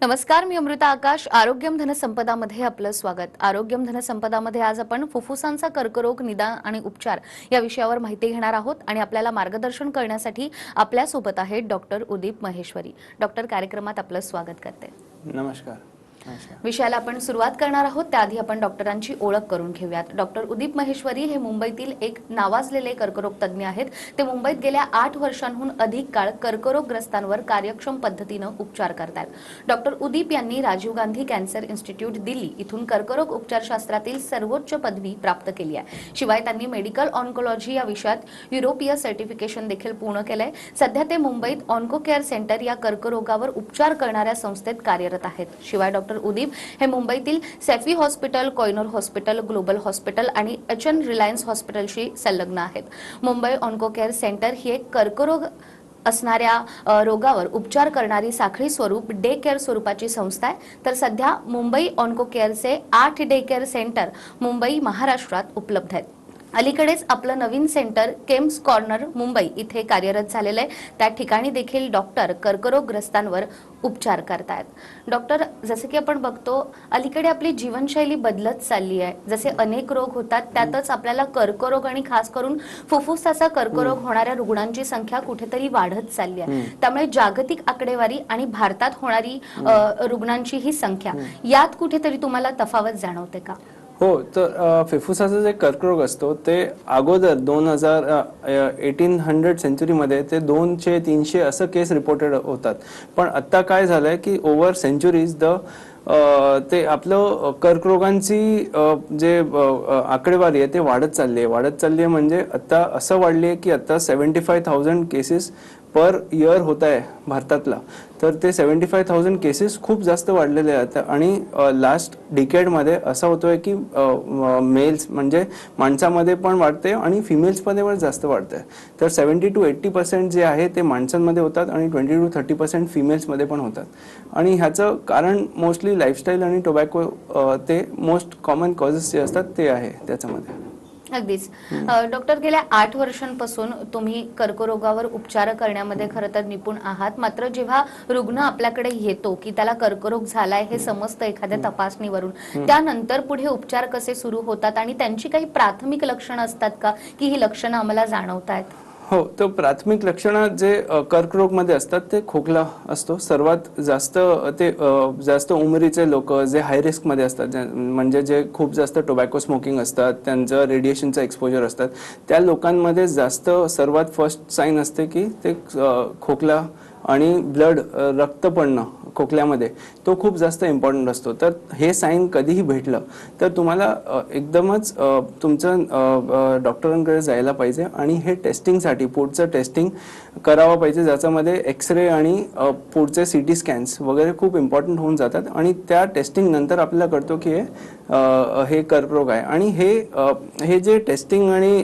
नमस्कार, मी अमृता आकाश. आरोग्यम धनसंपदामध्ये आपलं स्वागत. आरोग्यम धनसंपदामध्ये आज आपण फुफ्फुसांचा कर्करोग निदान आणि उपचार या विषयावर माहिती घेणार आहोत आणि आपल्याला मार्गदर्शन करण्यासाठी आपल्या सोबत आहेत डॉक्टर उदीप महेश्वरी. डॉक्टर, कार्यक्रमात आपलं स्वागत करते. नमस्कार. विषयाला आपण सुरुवात करणार आहोत. त्याआधी आपण डॉक्टरांची ओळख करून घेऊयात. डॉक्टर उदीप महेश्वरी हे मुंबईतील एक नावाजलेले कर्करोग तज्ज्ञ आहेत. ते मुंबईत गेल्या 8 वर्षांहून अधिक काळ कर्करोगग्रस्तांवर कार्यक्षम पद्धतीनं उपचार करतात. डॉक्टर उदीप यांनी राजीव गांधी कॅन्सर इन्स्टिट्यूट दिल्ली इथून कर्करोग उपचारशास्त्रातील सर्वोच्च पदवी प्राप्त केली आहे. शिवाय त्यांनी मेडिकल ऑन्कोलॉजी या विषयात युरोपीय सर्टिफिकेशन देखील पूर्ण केलंय. सध्या ते मुंबईत ऑन्कोकेअर सेंटर या कर्करोगावर उपचार करणाऱ्या संस्थेत कार्यरत आहेत. शिवाय डॉक्टर उदीप हे मुंबईतील Saifee hospital, Kohinoor hospital, global hospital आणि एचएन रिलायन्स हॉस्पिटलशी संलग्न आहेत. मुंबई ऑन्कोकेअर सेंटर ही एक कर्करोग असणाऱ्या रोगावर उपचार करणारी साखळी स्वरूप डे केअर स्वरूपाची संस्था आहे. तर सध्या मुंबई ऑन्कोकेअरचे 8 डे केअर सेंटर मुंबई, महाराष्ट्रात उपलब्ध आहेत. अलीकडेच आपलं नवीन सेंटर केम्स कॉर्नर मुंबई इथे कार्यरत झालेलं आहे. त्या ठिकाणी देखील डॉक्टर कर्करोगग्रस्तांवर उपचार करतायत. डॉक्टर, जसे की आपण बघतो अलीकडे आपली जीवनशैली बदलत चालली आहे. जसे अनेक रोग होतात त्यातच आपल्याला कर्करोग आणि खास करून फुफ्फुसाचा कर्करोग होणाऱ्या रुग्णांची संख्या कुठेतरी वाढत चालली आहे. त्यामुळे जागतिक आकडेवारी आणि भारतात होणारी रुग्णांची ही संख्या यात कुठेतरी तुम्हाला तफावत जाणवते का? हो, तर फुफ्फुसाचा जे कर्करोग असतो ते अगोदर 1800 सेंचुरीमध्ये ते 200-300 असं केस रिपोर्टेड होतात. पण आता काय झालंय की ओव्हर सेंचुरीज ते आपलं कर्करोगांची जे आकडेवारी आहे ते वाढत चालली आहे म्हणजे आता असं वाढली आहे की आता 75,000 केसेस पर इयर होत आहे भारतातला. तर ते 75,000 केसेस खूप जास्त वाढलेले आहेत आणि लास्ट डिकेडमध्ये असं होतोय की मेल्स म्हणजे माणसामध्ये पण वाढते आणि फिमेल्समध्ये पण जास्त वाढतंय. तर 70 to 80% जे आहे ते माणसांमध्ये होतात आणि 20 to 30% फिमेल्समध्ये पण होतात. आणि ह्याचं कारण मोस्टली लाईफस्टाईल आणि टोबॅको ते मोस्ट कॉमन कॉजेस जे असतात ते आहे त्याच्यामध्ये. अगदीच. डॉक्टर, गेल्या 8 वर्षांपासून तुम्ही कर्करोगावर उपचार करण्यामध्ये खरं तर निपुण आहात. मात्र जेव्हा रुग्ण आपल्याकडे येतो की त्याला कर्करोग झालाय हे समजतं एखाद्या तपासणीवरून, त्यानंतर पुढे उपचार कसे सुरू होतात आणि त्यांची काही प्राथमिक लक्षणं असतात का की ही लक्षणं आम्हाला जाणवतायत? हो, तर प्राथमिक लक्षणं जे कर्करोगमध्ये असतात ते खोकला असतो सर्वात जास्त. ते जास्त उमरीचे लोक जे हाय रिस्कमध्ये असतात, म्हणजे जे खूप जास्त टोबॅको स्मोकिंग असतात, त्यांचं रेडिएशनचं एक्सपोजर असतात, त्या लोकांमध्ये जास्त सर्वात फर्स्ट साईन असते की ते खोकला आणि ब्लड रक्त पडणं खोकल्यामध्ये तो खूप जास्त इम्पॉर्टंट असतो. तर हे साईन कधीही भेटलं तर तुम्हाला एकदमच तुमचं डॉक्टरांकडे जायला पाहिजे आणि हे टेस्टिंगसाठी पुढचं टेस्टिंग करावं पाहिजे, ज्याच्यामध्ये एक्सरे आणि पुढचे CT स्कॅन्स वगैरे खूप इम्पॉर्टंट होऊन जातात. आणि त्या टेस्टिंग नंतर आपल्याला कळतो की हे कर्करोग आहे. आणि हे जे टेस्टिंग आणि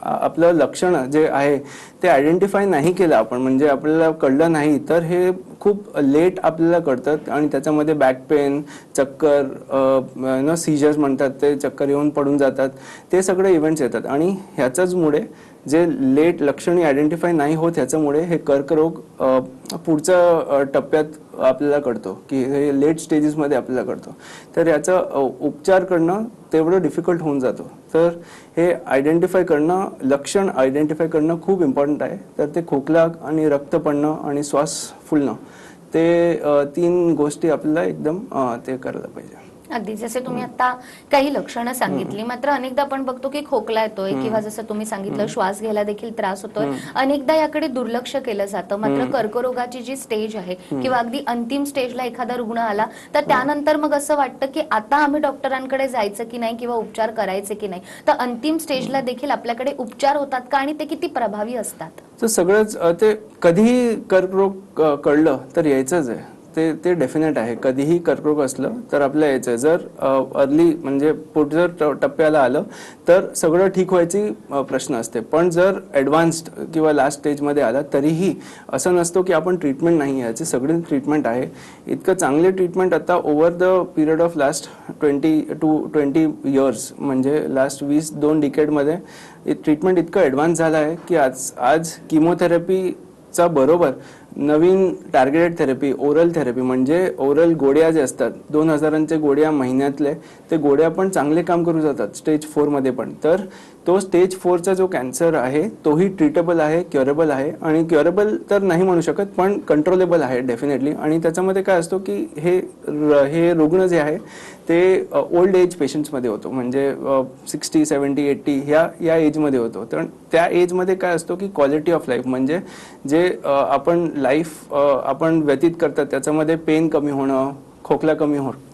आपलं लक्षण जे आहे ते आयडेंटिफाय नाही केलं आपण, म्हणजे आपल्याला कळलं नाही, तर हे खूप लेट आपल्याला कळतात. आणि त्याच्यामध्ये बॅक पेन, चक्कर, सीजर्स म्हणतात ते, चक्कर येऊन पडून जातात, ते सगळे इव्हेंट्स येतात. आणि ह्याच्याचमुळे जे लेट लक्षणे आयडेंटिफाय नाही होत ह्याच्यामुळे हे कर्करोग पुढच्या टप्प्यात आपल्याला कळतो की हे लेट स्टेजेसमध्ये आपल्याला कळतो. तर याचा उपचार करणं तेवढं डिफिकल्ट होऊन जातो. तर हे आयडेंटिफाय करणं, लक्षण आयडेंटिफाय करणं खूप इम्पॉर्टंट आहे. तर ते खोकला आणि रक्त पडणं आणि श्वास फुलणं, ते 3 गोष्टी आपल्याला एकदम ते करायला पाहिजे. अगदी जसे तुम्ही आता काही लक्षणं सांगितली, मात्र अनेकदा आपण बघतो की खोकला येतोय किंवा जसं तुम्ही सांगितलं श्वास घ्यायला देखील त्रास होतोय. अनेकदा याकडे दुर्लक्ष केलं जातं. मात्र कर्करोगाची जी स्टेज आहे किंवा अगदी अंतिम स्टेजला एखादा रुग्ण आला तर त्यानंतर मग असं वाटतं की आता आम्ही डॉक्टरांकडे जायचं की नाही किंवा उपचार करायचे की नाही. तर अंतिम स्टेजला देखील आपल्याकडे उपचार होतात का आणि ते किती प्रभावी असतात? तर सगळंच ते कधीही कर्करोग कळलं तर यायचंच आहे, ते डेफिनेट आहे. कधीही कर्करोग असलं तर आपल्याला यायचं. जर अर्ली म्हणजे पुढच्या टप्प्याला आलं तर सगळं ठीक व्हायची प्रश्न असते. पण जर ॲडव्हान्स्ड किंवा लास्ट स्टेजमध्ये आला तरीही असं नसतो की आपण ट्रीटमेंट नाही, याची सगळी ट्रीटमेंट आहे. इतकं चांगले ट्रीटमेंट आता over the period of last 20 to 20 years, म्हणजे लास्ट 2 डिकेडमध्ये ट्रीटमेंट इतकं ॲडव्हान्स झालं आहे की आज किमोथेरपीचा बरोबर नवीन टार्गेटेड थेरपी, ओरल थेरपी म्हणजे ओरल गोळ्या जे असतात 2000चे गोळ्या महिन्यातले, ते गोळ्या पण चांगले काम करू जातात स्टेज 4 मध्ये पण. तर तो स्टेज 4चा जो कॅन्सर आहे तोही ट्रीटेबल आहे, क्युरेबल आहे. आणि क्युरेबल तर नाही म्हणू शकत पण कंट्रोलेबल आहे डेफिनेटली. आणि त्याच्यामध्ये काय असतो की हे रुग्ण जे आहे ते ओल्ड एज पेशंट्समध्ये होतो, म्हणजे 60, 70, 80 या एजमध्ये होतो. तर त्या एजमध्ये काय असतो की क्वालिटी ऑफ लाईफ म्हणजे जे आपण लाईफ आपण व्यतीत करतात त्याच्यामध्ये पेन कमी होणं, खोकला कमी होणं,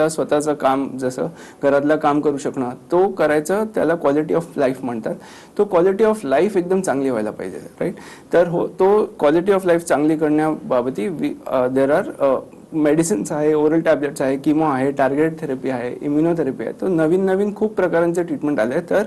स्वतःचं काम, जसं घरातलं काम करू शकणं, तो करायचं, त्याला क्वालिटी ऑफ लाईफ म्हणतात. तो क्वालिटी ऑफ लाईफ एकदम चांगली व्हायला पाहिजे, राईट. तर तो क्वालिटी ऑफ लाईफ चांगली करण्याबाबती देर आर मेडिसिन्स आहे, ओरल टॅबलेट्स आहे, किमो आहे, टार्गेटेड थेरपी आहे, इम्युनोथेरपी आहे. तर नवीन खूप प्रकारांचे ट्रीटमेंट आले. तर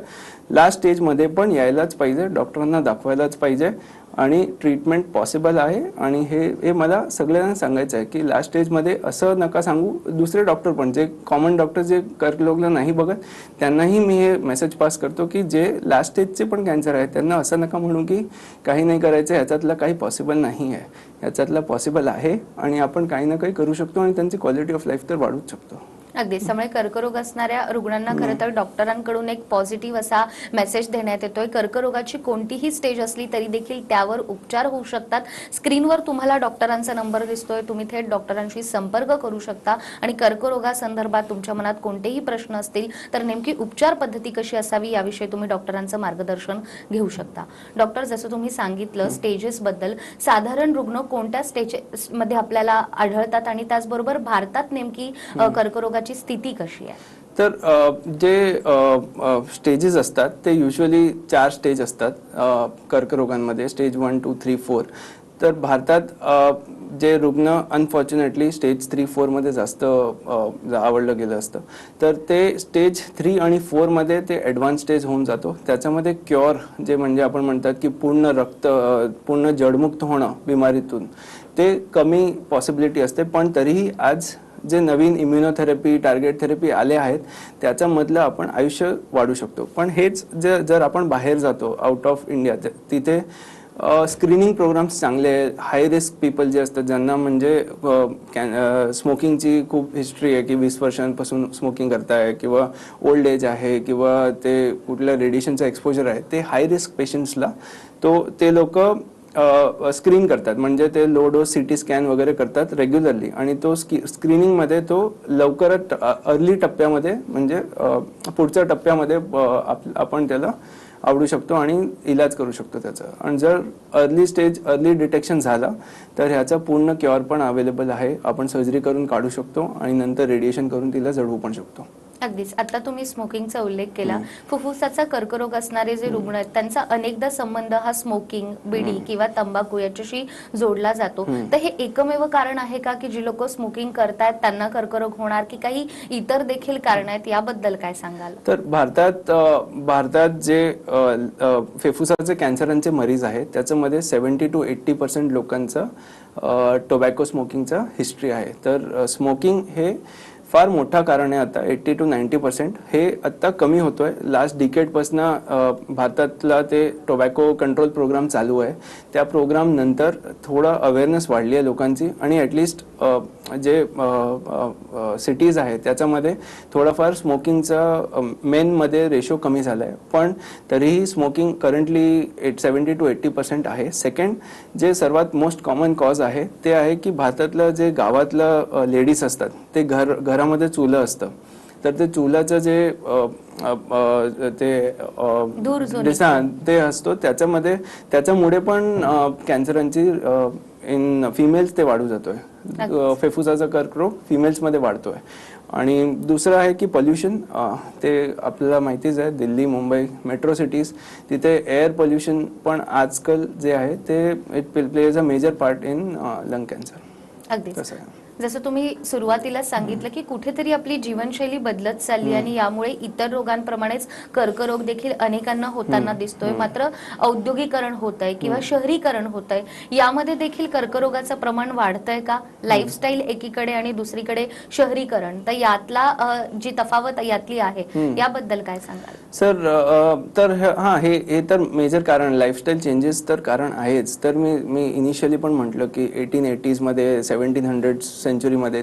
लास्ट स्टेजमध्ये पण यायलाच पाहिजे, डॉक्टरांना दाखवायलाच पाहिजे आणि ट्रीटमेंट पॉसिबल आहे. आणि हे मला सगळ्यांना सांगायचं आहे की लास्ट स्टेजमध्ये असं नका सांगू. दुसरे डॉक्टर पण, जे कॉमन डॉक्टर जे कर्करोगला नाही बघत, त्यांनाही मी हे मेसेज पास करतो की जे लास्ट स्टेजचे पण कॅन्सर आहे त्यांना असं नका म्हणू की काही नाही करायचं, ह्याच्यातलं काही पॉसिबल नाही आहे. ह्याच्यातलं पॉसिबल आहे आणि आपण काही ना काही करू शकतो आणि त्यांची क्वालिटी ऑफ लाईफ तर वाढवूच शकतो. अगदीच. त्यामुळे कर्करोग असणाऱ्या रुग्णांना खरं तर डॉक्टरांकडून एक पॉझिटिव्ह असा मेसेज देण्यात येतोय. कर्करोगाची कोणतीही स्टेज असली तरी देखील त्यावर उपचार होऊ शकतात. स्क्रीनवर तुम्हाला डॉक्टरांचा नंबर दिसतोय, तुम्ही थेट डॉक्टरांशी संपर्क करू शकता आणि कर्करोगासंदर्भात तुमच्या मनात कोणतेही प्रश्न असतील तर नेमकी उपचार पद्धती कशी असावी याविषयी तुम्ही डॉक्टरांचं मार्गदर्शन घेऊ शकता. डॉक्टर, जसं तुम्ही सांगितलं स्टेजेस बद्दल, साधारण रुग्ण कोणत्या स्टेजेस मध्ये आपल्याला आढळतात आणि त्याचबरोबर भारतात नेमकी कर्करोगाची स्थिती कशी आहे? तर जे स्टेजेस असतात ते युजली 4 स्टेज असतात कर्करोगांमध्ये, स्टेज 1, 2, 3, 4. तर भारतात जे रुग्ण अनफॉर्च्युनेटली स्टेज 3, 4 मध्ये जास्त आवडलं गेलं असतं. तर ते स्टेज 3 आणि 4 मध्ये ते ॲडव्हान्स स्टेज होऊन जातो. त्याच्यामध्ये क्युअर, जे म्हणजे आपण म्हणतात की पूर्ण जडमुक्त होणं बिमारीतून, ते कमी पॉसिबिलिटी असते. पण तरीही आज जे नवीन इम्युनोथेरपी, टार्गेट थेरपी आले आहेत त्याच्यामधलं आपण आयुष्य वाढू शकतो. पण हेच जर आपण बाहेर जातो आउट ऑफ इंडिया, तिथे स्क्रीनिंग प्रोग्राम्स चांगले आहेत. हाय रिस्क पीपल जे असतात, ज्यांना म्हणजे स्मोकिंगची खूप हिस्ट्री आहे की 20 वर्षांपासून स्मोकिंग करताय, किंवा ओल्ड एज आहे, किंवा ते कुठल्या रेडिएशनचा एक्सपोजर आहे, ते हाय रिस्क पेशंट्सला ते लोक स्क्रीन करतात. म्हणजे ते लो डोस CT स्कॅन वगैरे करतात रेग्युलरली. आणि तो स्क्रीनिंगमध्ये तो लवकरच अर्ली टप्प्यामध्ये, म्हणजे पुढच्या टप्प्यामध्ये आपण त्याला आवडू शकतो आणि इलाज करू शकतो त्याचा. आणि जर अर्ली डिटेक्शन झाला तर ह्याचा पूर्ण क्युअर पण अवेलेबल आहे. आपण सर्जरी करून काढू शकतो आणि नंतर रेडिएशन करून तिला जळवू पण शकतो. अगदीच. आता तुम्ही स्मोकिंगचा उल्लेख केला. फुफ्फुसाचा कर्करोग असणारे जे रुग्ण आहेत त्यांचा अनेकदा संबंध हा स्मोकिंग, बिडी किंवा तंबाखू याच्याशी जोडला जातो. तर हे एकमेव कारण आहे का की जी लोक स्मोकिंग करतायत त्यांना कर्करोग होणार, की काही इतर देखील कारण आहेत? याबद्दल काय सांगाल? तर भारतात जे फुफ्फुसाचे कॅन्सरांचे मरीज आहेत त्याच्यामध्ये 70 to 80% लोकांचा टोबॅको स्मोकिंगचा हिस्ट्री आहे. तर स्मोकिंग हे फार मोठा कारण आहे. आता 80 to 90% हे आत्ता कमी होतोय. लास्ट डिकेडपासून भारतातला ते टोबॅको कंट्रोल प्रोग्राम चालू आहे. त्या प्रोग्राम नंतर थोडं अवेअरनेस वाढली आहे लोकांची, आणि ॲटलिस्ट जे सिटीज आहेत त्याच्यामध्ये थोडाफार स्मोकिंगचा मेनमध्ये रेशो कमी झाला आहे. पण तरीही स्मोकिंग करंटली 70 to 80% आहे. सेकंड, जे सर्वात मोस्ट कॉमन कॉज आहे ते आहे की भारतातलं जे गावातलं लेडीज असतात ते घरामध्ये चुलं असतं. तर ते चुलाचं जे ते असतो त्याच्यामुळे पण कॅन्सरांची इन फिमेल्स ते वाढू जातोय. फुफ्फुसाचा कर्करोग फिमेल्समध्ये वाढतोय. आणि दुसरं आहे की पोल्युशन. ते आपल्याला माहितीच आहे, दिल्ली, मुंबई, मेट्रो सिटीज, तिथे एअर पोल्युशन पण आजकाल जे आहे ते it plays a major part in lung cancer. अगदीच. जसं तुम्ही सुरुवातीला सांगितलं की कुठेतरी आपली जीवनशैली बदलत चालली आणि यामुळे इतर रोगांप्रमाणेच कर्करोग देखील अनेकांना होताना दिसतोय. मात्र औद्योगिकरण होत आहे किंवा शहरीकरण होत आहे, यामध्ये देखील कर्करोगाचं प्रमाण वाढतंय का? लाईफस्टाईल एकीकडे आणि दुसरीकडे शहरीकरण, तर यातला जी तफावत यातली आहे याबद्दल काय सांगाल? सर तर हे तर मेजर कारण, लाईफस्टाईल चेंजेस तर कारण आहेच. तर मी इनिशियली पण म्हटलं की 1880s मध्ये 1700 सेंचुरीमध्ये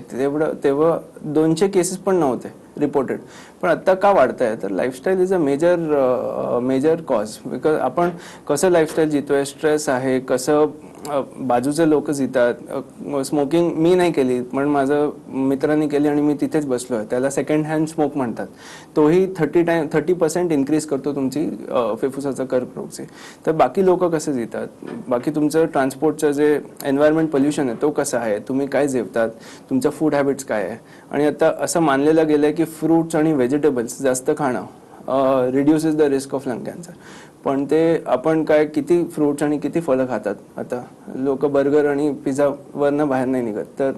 तेव्हा 200 केसेस पण नव्हते रिपोर्टेड. पण आत्ता का वाढत आहे? तर lifestyle is a major cause. Because आपण कसं लाईफस्टाईल जितोय, स्ट्रेस आहे, कसं बाजूचे लोक जितात. स्मोकिंग मी नाही केली पण माझं मित्रांनी केली आणि मी तिथेच बसलो आहे, त्याला सेकंड हँड स्मोक म्हणतात. तोही 30% इन्क्रीज करतो तुमची फुफ्फुसाचा कर्करोगचे. तर बाकी लोक कसे जितात, बाकी तुमचं ट्रान्सपोर्टचं जे एन्व्हायरमेंट पोल्युशन आहे तो कसा आहे, तुम्ही काय जेवतात, तुमचं फूड हॅबिट्स काय आहे. आणि आता असं मानलेलं गेलं आहे की फ्रूट्स आणि व्हेजिटेबल्स जास्त खाणं reduces the risk of lung cancer. पण ते आपण काय किती फ्रूट्स आणि किती फळं खातात. आता लोक बर्गर आणि पिझ्झावरनं बाहेर नाही निघत. तर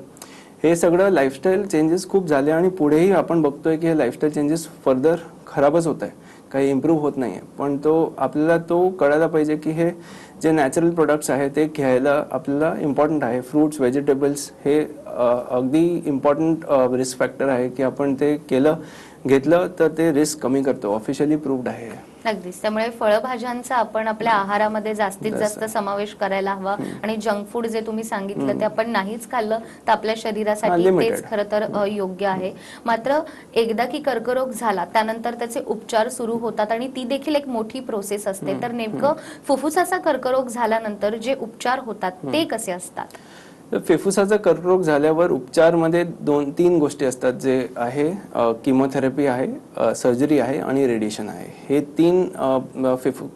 हे सगळं लाईफस्टाईल चेंजेस खूप झाले आणि पुढेही आपण बघतोय की हे लाईफस्टाईल चेंजेस फर्दर खराबच होत आहे, काही इम्प्रूव्ह होत नाही आहे. पण आपल्याला कळायला पाहिजे की हे जे नॅचरल प्रोडक्ट्स आहे ते घ्यायला आपल्याला इम्पॉर्टंट आहे. फ्रूट्स, व्हेजिटेबल्स हे अगदी इम्पॉर्टंट रिस्क फॅक्टर आहे की आपण ते घेतलं तर ते रिस्क कमी करतो. ऑफिशियली प्रूव्ड आहे. अगदीच. त्यामुळे फळभाज्यांचा आपण आपल्या आहारामध्ये जास्तीत जास्त समावेश करायला हवा आणि जंक फूड जे तुम्ही सांगितलं ते आपण नाहीच खाल्लं तर आपल्या शरीरासाठी तेच खरं तर योग्य आहे. मात्र एकदा की कर्करोग झाला त्यानंतर त्याचे उपचार सुरू होतात आणि ती देखील एक मोठी प्रोसेस असते. तर नेमकं फुफ्फुसाचा कर्करोग झाल्यानंतर जे उपचार होतात ते कसे असतात? फुफ्फुसाचा कर्करोग झाल्यावर उपचारमध्ये 2-3 गोष्टी असतात, जे आहे किमोथेरपी आहे, सर्जरी आहे आणि रेडिएशन आहे. हे 3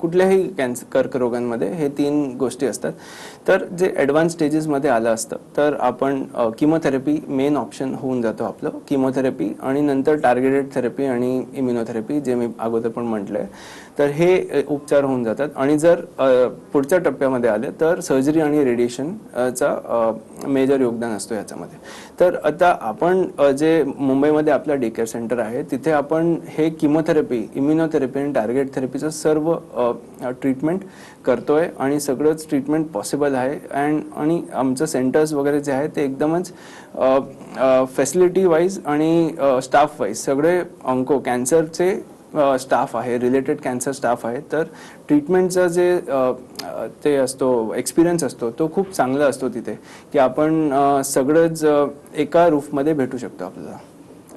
कुठल्याही कर्करोगांमध्ये हे 3 गोष्टी असतात. तर जे ॲडव्हान्स स्टेजेसमध्ये आलं असतं तर आपण किमोथेरपी मेन ऑप्शन होऊन जातो आपलं. किमोथेरपी आणि नंतर टार्गेटेड थेरपी आणि इम्युनोथेरपी, जे मी अगोदर पण म्हटलं आहे. तर हे उपचार होऊन जातात. आणि जर पुढच्या टप्प्यामध्ये आले तर सर्जरी आणि रेडिएशनचा मेजर योगदान असतो याच्यामध्ये. तर आता आपण जे मुंबईमध्ये आपला डे केअर सेंटर आहे तिथे आपण हे किमोथेरपी, इम्युनोथेरपी आणि टार्गेट थेरपीचं सर्व ट्रीटमेंट करतोय आणि सगळंच ट्रीटमेंट पॉसिबल आहे. आणि आमचं सेंटर्स वगैरे जे आहे ते एकदमच फॅसिलिटी वाईज आणि स्टाफ वाईज सगळे कॅन्सरचे स्टाफ आहे, रिलेटेड कॅन्सर स्टाफ आहे. तर ट्रीटमेंटचा जे ते असतो एक्सपिरियन्स असतो तो खूप चांगला असतो तिथे, की आपण सगळंच एका रूफमध्ये भेटू शकतो आपल्याला.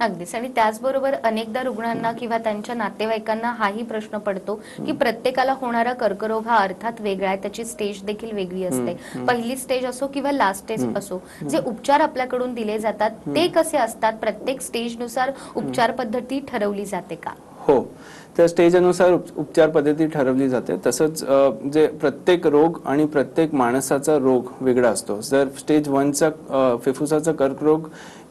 अगदीच. आणि त्याचबरोबर अनेकदा रुग्णांना किंवा त्यांच्या नातेवाईकांना हाही प्रश्न पडतो की प्रत्येकाला होणारा कर्करोग हा अर्थात वेगळा आहे, त्याची स्टेज देखील वेगळी असते. पहिली स्टेज असो किंवा लास्ट स्टेज असो, जे उपचार आपल्याकडून दिले जातात ते कसे असतात? प्रत्येक स्टेजनुसार उपचार पद्धती ठरवली जाते का? हो, तर स्टेजनुसार उपचार पद्धती ठरवली जाते. तसंच जे प्रत्येक रोग आणि प्रत्येक माणसाचा रोग वेगळा असतो. जर स्टेज 1चा फुफ्फुसाचा कर्करोग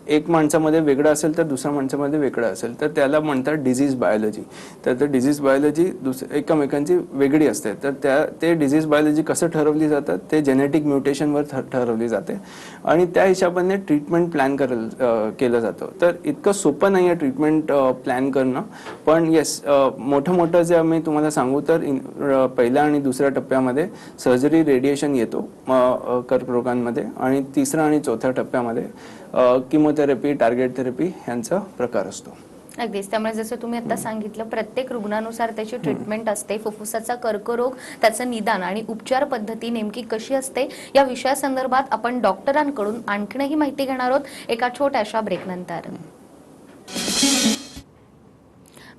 एक माणसामध्ये वेगळा असेल तर दुसऱ्या माणसामध्ये वेगळा असेल तर त्याला म्हणतात डिझीज बायोलॉजी. तर ते डिझीज बायोलॉजी एकमेकांची वेगळी असते. तर ते डिझीज बायोलॉजी कसं ठरवली जातात ते जेनेटिक म्युटेशनवर ठरवली जाते आणि त्या हिशोबाने ट्रीटमेंट प्लॅन केलं जातं. तर इतकं सोपं नाही आहे ट्रीटमेंट प्लॅन करणं. पण येस, मोठं जे मी तुम्हाला सांगू तर पहिल्या आणि दुसऱ्या टप्प्यामध्ये सर्जरी, रेडिएशन येतो कर्करोगांमध्ये आणि तिसऱ्या आणि चौथ्या टप्प्यामध्ये किमोथेरपी, टार्गेट थेरपी यांचा प्रकार असतो. अगदीच. त्यामुळे जसं तुम्ही आता सांगितलं प्रत्येक रुग्णानुसार त्याची ट्रीटमेंट असते. फुफ्फुसाचा कर्करोग, त्याचं निदान आणि उपचार पद्धती नेमकी कशी असते या विषयासंदर्भात आपण डॉक्टरांकडून आणखीनही माहिती घेणार आहोत एका छोट्याशा ब्रेकनंतर.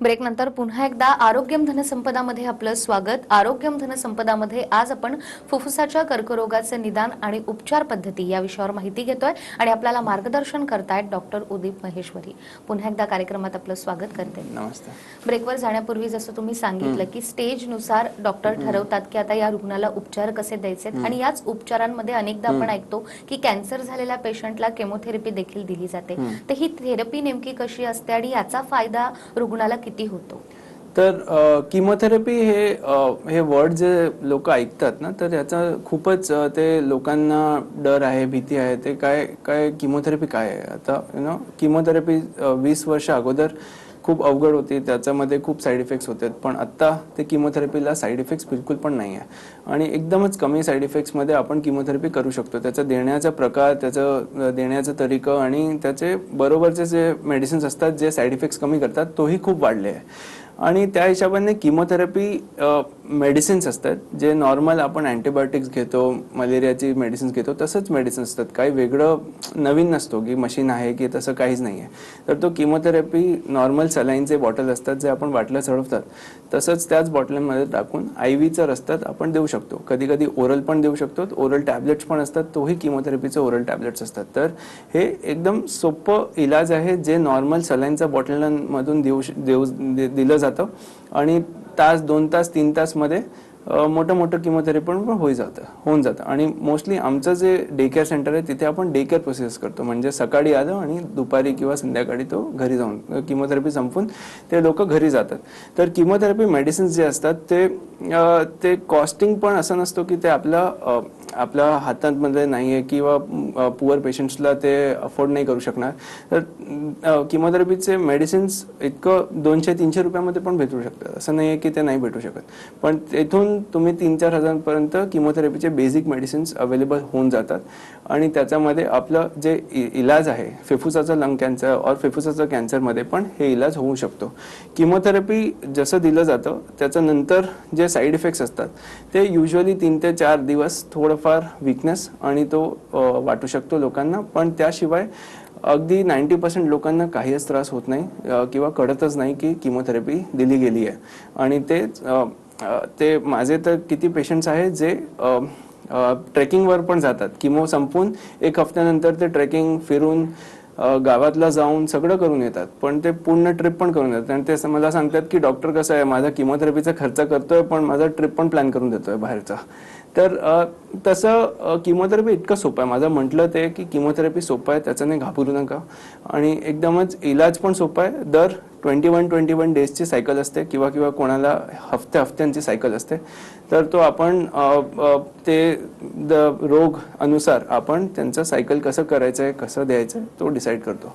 ब्रेकनंतर पुन्हा एकदा आरोग्यम धनसंपदामध्ये आपलं स्वागत. आरोग्यम धनसंपदामध्ये आज आपण फुफ्फुसाच्या कर्करोगाचं निदान आणि उपचार पद्धती या विषयावर माहिती घेतोय आणि आपल्याला मार्गदर्शन करतायत डॉक्टर उदीप महेश्वरी. पुन्हा एकदा कार्यक्रमात आपलं स्वागत करते. नमस्ते. ब्रेकवर जाण्यापूर्वी जसं तुम्ही सांगितलं की स्टेजनुसार डॉक्टर ठरवतात की आता या रुग्णाला उपचार कसे द्यायचे आणि याच उपचारांमध्ये अनेकदा आपण ऐकतो की कॅन्सर झालेल्या पेशंटला केमोथेरपी देखील दिली जाते. तर ही थेरपी नेमकी कशी असते आणि याचा फायदा रुग्णाला किती होतो? तर किमोथेरपी हे वर्ड जे लोक ऐकतात ना, तर याचा खूपच ते लोकांना डर आहे, भीती आहे. ते काय काय किमोथेरपी काय आहे? आता किमोथेरपी 20 वर्ष अगोदर खूप अवघड होती, त्याच्यामध्ये खूप साईड इफेक्ट्स होते. पण आत्ता ते किमोथेरपीला साईड इफेक्ट्स बिलकुल पण नाही आहे आणि एकदमच कमी साईड इफेक्ट्समध्ये आपण किमोथेरपी करू शकतो. त्याचा देण्याचा प्रकार, त्याचं देण्याचा तरीका आणि त्याचे बरोबरचे जे मेडिसिन्स असतात जे साईड इफेक्ट्स कमी करतात, तोही खूप वाढले आहे. आणि त्या हिशोबाने किमोथेरपी मेडिसिन्स असतात जे नॉर्मल आपण अँटीबायोटिक्स घेतो, मलेरियाची मेडिसिन्स घेतो, तसंच मेडिसिन्स असतात. काही वेगळं नवीन नसतो की मशीन आहे की तसं काहीच नाही आहे. तर तो किमोथेरपी नॉर्मल सलाईनचे बॉटल असतात जे आपण बाटल्या चढवतात, तसंच त्याच बॉटलमध्ये टाकून IV रस्त्यात आपण देऊ शकतो. कधी कधी ओरल पण देऊ शकतो. ओरल टॅबलेट्स पण असतात, तोही किमोथेरपीचे ओरल टॅबलेट्स असतात. तर हे एकदम सोपं इलाज आहे जे नॉर्मल सलाईनच्या बॉटलांमधून दिलं जातं आणि तास, 2 तास, 3 तासमध्ये मोठं किमोथेरपी पण होऊन जातं. आणि मोस्टली आमचं जे डे केअर सेंटर आहे तिथे आपण डे केअर प्रोसेस करतो. म्हणजे सकाळी आलं आणि दुपारी किंवा संध्याकाळी तो घरी जाऊन किमोथेरपी संपून ते लोक घरी जातात. तर किमोथेरपी मेडिसिन्स जे असतात ते कॉस्टिंग पण असं नसतो की ते आपल्या हातांमध्ये नाही आहे किंवा पुअर पेशंट्सला ते अफोर्ड नाही करू शकणार. तर किमोथेरपीचे मेडिसिन्स इतकं 200-300 रुपयामध्ये पण भेटू शकतात. असं नाही आहे की ते नाही भेटू शकत. पण तेथून तुम्ही 3-4 हजारांपर्यंत किमोथेरपीचे बेसिक मेडिसिन्स अवेलेबल होऊन जातात आणि त्याच्यामध्ये आपलं जे इलाज आहे फुफ्फुसाचा लंग कॅन्सर और फुफ्फुसाचा कॅन्सरमध्ये पण हे इलाज होऊ शकतो. किमोथेरपी जसं दिलं जातं त्याच्या नंतर जे साईड इफेक्ट्स असतात ते युजली 3 ते 4 दिवस थोडंफार वीकनेस आणि तो वाटू शकतो लोकांना. पण त्याशिवाय अगदी 90% लोकांना काहीच त्रास होत नाही किंवा कळतच नाही की किमोथेरपी दिली गेली आहे. आणि ते माझे तर किती पेशंट्स आहेत जे ट्रेकिंगवर पण जातात. किमो संपून 1 हफ्त्यानंतर ते ट्रेकिंग फिरून गावातला जाऊन सगळं करून येतात. पण ते पूर्ण ट्रिप पण करून येतात आणि ते मला सांगतात की डॉक्टर कसं आहे, माझा किमोथेरपीचा खर्च करतोय पण माझा ट्रिप पण प्लॅन करून देतोय बाहेरचा. तर तसं किमोथेरपी इतकं सोपं आहे. माझं म्हटलं ते की किमोथेरपी सोपं आहे, त्याच्याने घाबरू नका. आणि एकदमच इलाज पण सोपं आहे. दर 21 डेजची सायकल असते किंवा कोणाला हफ्त्यांची सायकल असते. तर तो आपण ते रोग अनुसार आपण त्यांचं सायकल कसं करायचं आहे, कसं द्यायचं आहे तो डिसाईड करतो.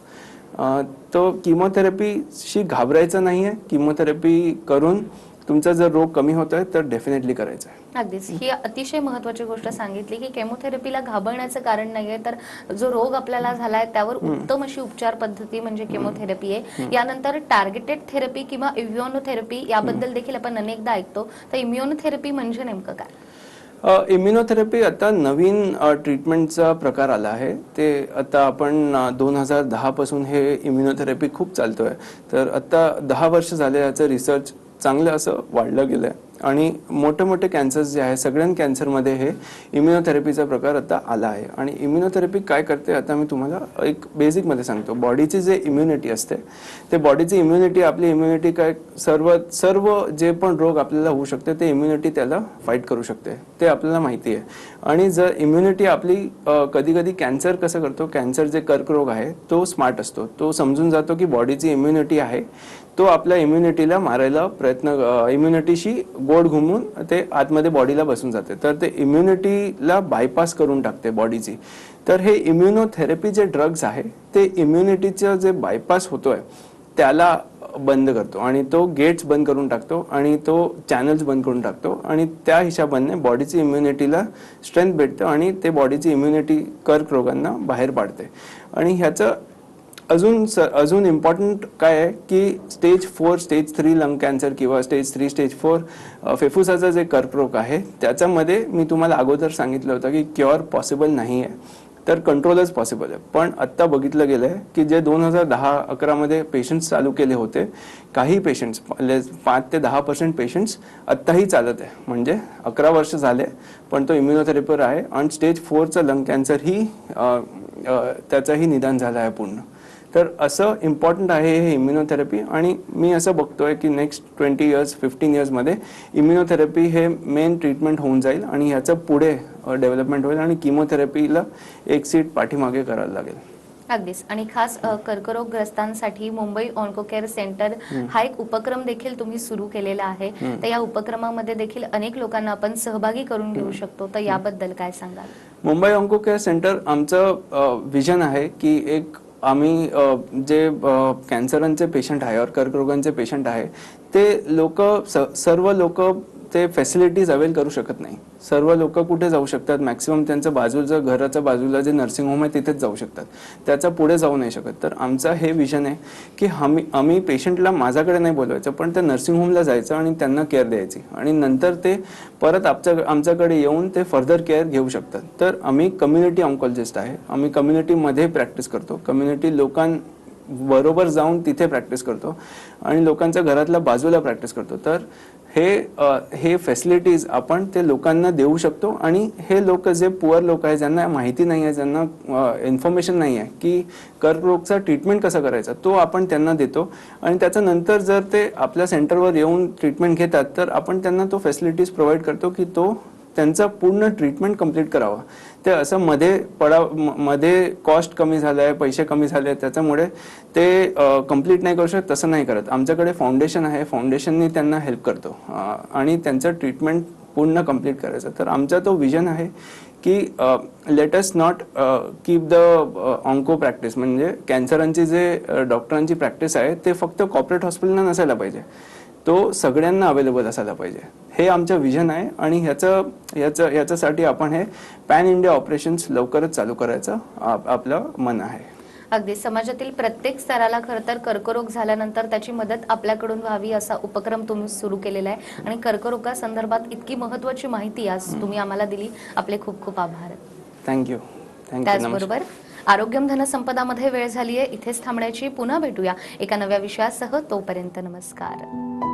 तो किमोथेरपीशी घाबरायचं नाही आहे. किमोथेरपी करून तुमचा जर रोग कमी होत आहे तर डेफिनेटली करायचं आहे. अगदीच ही अतिशय महत्त्वाची गोष्ट सांगितली की केमोथेरपीला घाबरण्याचं कारण नाहीये, तर जो रोग आपल्याला झालाय त्यावर उत्तम अशी उपचार पद्धती म्हणजे केमोथेरपी आहे. यानंतर टार्गेटेड थेरपी किंवा इम्युनोथेरपी याबद्दल देखील आपण अनेकदा ऐकतो. तर इम्युनोथेरपी म्हणजे नेमकं काय? इम्युनोथेरपी आता नवीन ट्रीटमेंटचा प्रकार आला आहे. ते आता आपण 2010 पासून हे इम्युनोथेरपी खूप चालतोय. तर आता 10 वर्ष झाले याचं रिसर्च चांगलं असं वाढलं गेलं आहे आणि मोठे कॅन्सर्स जे आहे सगळ्या कॅन्सरमध्ये हे इम्युनोथेरपीचा प्रकार आता आला आहे. आणि इम्युनोथेरपी काय करते आता मी तुम्हाला एक बेसिकमध्ये सांगतो. बॉडीची जे इम्युनिटी असते ते बॉडीची इम्युनिटी, आपली इम्युनिटी काय सर्व जे पण रोग आपल्याला होऊ शकते ते इम्युनिटी त्याला फाईट करू शकते, ते आपल्याला माहिती आहे. आणि जर इम्युनिटी आपली कधी कॅन्सर कसं करतो, कॅन्सर जे कर्करोग आहे तो स्मार्ट असतो. तो समजून जातो की बॉडीची इम्युनिटी आहे, तो आपल्या इम्युनिटीला मारायला इम्युनिटीशी गोड घुमून ते आतमध्ये बॉडीला बसून जाते. तर ते इम्युनिटीला बायपास करून टाकते बॉडीची. तर हे इम्युनोथेरपी जे ड्रग्ज आहे ते इम्युनिटीचं जे बायपास होतोय त्याला बंद करतो आणि तो गेट्स बंद करून टाकतो आणि तो चॅनल्स बंद करून टाकतो आणि त्या हिशोबाने बॉडीची इम्युनिटीला स्ट्रेंथ भेटतं आणि ते बॉडीची इम्युनिटी कर्करोगांना बाहेर पाडते. आणि ह्याचं अजून इम्पॉर्टंट काय आहे की स्टेज 4, स्टेज 3 लंग कॅन्सर किंवा स्टेज 3, स्टेज 4 फुफ्फुसाचा जे कर्करोग आहे त्याच्यामध्ये मी तुम्हाला अगोदर सांगितलं होतं की क्युअर पॉसिबल नाही आहे, तर कंट्रोलच पॉसिबल आहे. पण आत्ता बघितलं गेलं आहे की जे 2010-11 मध्ये पेशंट्स चालू केले होते, काही पेशंट्स 5 ते 10% पेशंट्स आत्ताही चालत आहे. म्हणजे 11 वर्ष झाले पण तो इम्युनोथेरपीवर आहे आणि स्टेज 4चं लंग कॅन्सर ही त्याचंही निदान झालं आहे पूर्ण. तर असं इम्पॉर्टंट आहे हे इम्युनोथेरपी. आणि मी असं बघतोय की नेक्स्ट 20 इयर्स 15 इयर्समध्ये इम्युनोथेरपी हे मेन ट्रीटमेंट होऊन जाईल आणि ह्याचं पुढे डेव्हलपमेंट होईल आणि किमोथेरपीला एक सीट पाठीमागे करायला लागेल. अगदीच. आणि खास कर्करोगग्रस्तांसाठी मुंबई ऑन्कोकेअर सेंटर हा एक उपक्रम देखील तुम्ही सुरू केलेला आहे. तर या उपक्रमामध्ये देखील अनेक लोकांना आपण सहभागी करून घेऊ शकतो. तर याबद्दल काय सांगाल? मुंबई ऑन्को केअर सेंटर आमचं विजन आहे की एक आम्ही जे कॅन्सरांचे पेशंट आहे और कर्करोगांचे पेशंट आहे ते लोक सर्व लोक ते फॅसिलिटीज अवेल करू शकत नाही. सर्व लोक कुठे जाऊ शकतात? मॅक्सिमम त्यांचं बाजूचं घराच्या बाजूला जे नर्सिंग होम आहे तिथेच जाऊ शकतात, त्याच्या पुढे जाऊ नाही शकत. तर आमचं हे विजन आहे की आम्ही पेशंटला माझ्याकडे नाही बोलवायचं, पण त्या नर्सिंग होमला जायचं आणि त्यांना केअर द्यायची आणि नंतर ते परत आमच्याकडे येऊन ते फर्दर केअर घेऊ शकतात. तर आम्ही कम्युनिटी ऑन्कोलॉजिस्ट आहे. आम्ही कम्युनिटीमध्ये प्रॅक्टिस करतो, कम्युनिटी लोकांबरोबर जाऊन तिथे प्रॅक्टिस करतो आणि लोकांच्या घरातल्या बाजूला प्रॅक्टिस करतो. तर हे फॅसिलिटीज आपण ते लोकांना देऊ शकतो आणि हे लोक जे पुअर लोक आहे, ज्यांना माहिती नाही आहे, ज्यांना इन्फॉर्मेशन नाही आहे की कर्करोगचा ट्रीटमेंट कसा करायचा, तो आपण त्यांना देतो आणि त्याच्यानंतर जर ते आपल्या सेंटरवर येऊन ट्रीटमेंट घेतात तर आपण त्यांना तो फॅसिलिटीज प्रोव्हाइड करतो की तो त्यांचा पूर्ण ट्रीटमेंट कंप्लीट करावा. ते असं मध्ये कॉस्ट कमी झालाय, पैसे कमी झाले त्याच्यामुळे ते कंप्लीट नाही करू शकत, तसं नाही करत. आमच्याकडे फाउंडेशन आहे, फाउंडेशननी त्यांना हेल्प करतो आणि त्यांचं ट्रीटमेंट पूर्ण कंप्लीट करायचं. तर आमचा तो विजन आहे की let us not keep the onco practice, म्हणजे कॅन्सरांची जे डॉक्टरांची प्रॅक्टिस आहे ते फक्त कॉर्पोरेट हॉस्पिटलला नसायला पाहिजे, तो सगळ्यांना अवेलेबल असायला पाहिजे. हे आमचं विजन आहे आणि ह्याच्यासाठी आपण हे पॅन इंडिया ऑपरेशन्स लवकरच चालू करायचं आपलं मन आहे. अगदी समाजातील प्रत्येक स्तराला खरं तर कर्करोग झाल्यानंतर त्याची मदत आपल्याकडून व्हावी असा उपक्रम तुम्ही सुरू केलेला आहे आणि कर्करोगासंदर्भात इतकी महत्त्वाची माहिती आज तुम्ही आम्हाला दिली. आपले खूप खूप आभार. थँक्यू. त्याचबरोबर आरोग्यम धनसंपदामध्ये वेळ झालीये इथेच थांबण्याची. पुन्हा भेटूया एका नव्या विषयासह. तोपर्यंत नमस्कार.